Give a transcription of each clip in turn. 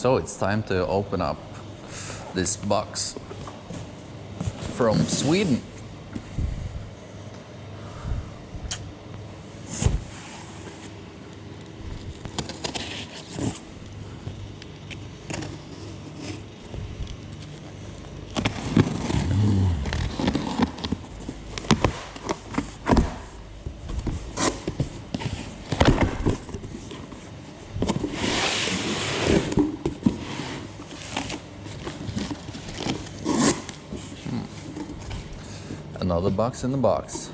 So it's time to open up this box from Sweden. Another box in the box.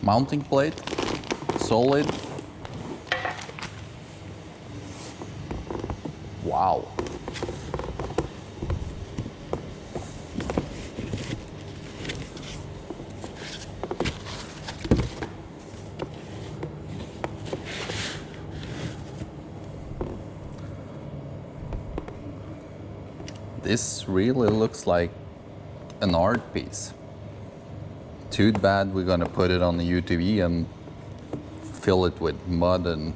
Mounting plate, solid. Wow. This really looks like an art piece. Too bad we're gonna put it on the UTV and fill it with mud and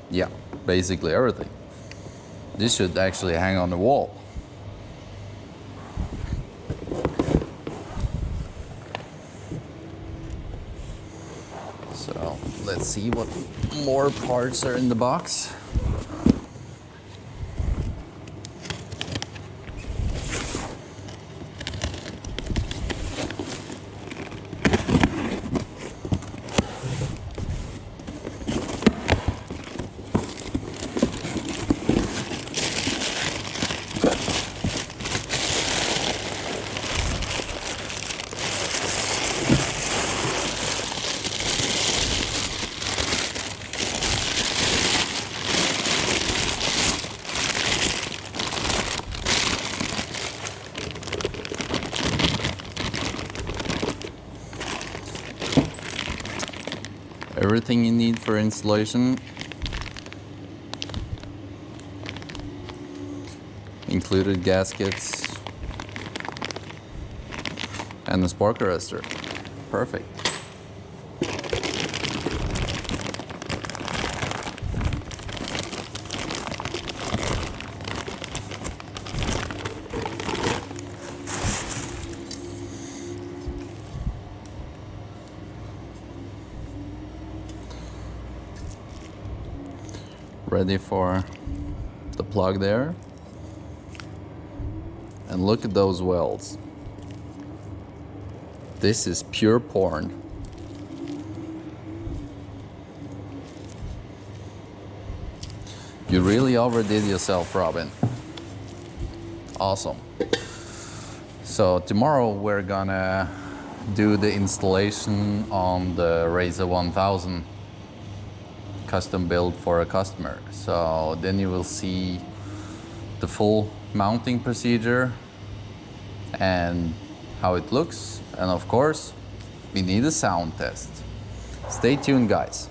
yeah, basically everything. This should actually hang on the wall. So let's see what more parts are in the box. Everything you need for installation, included gaskets and the spark arrestor. Perfect. Ready for the plug there. And look at those welds. This is pure porn. You really overdid yourself, Robin. Awesome. So tomorrow we're gonna do the installation on the RZR 1000, custom built for a customer. So then you will see the full mounting procedure and how it looks. And of course, we need a sound test. Stay tuned, guys.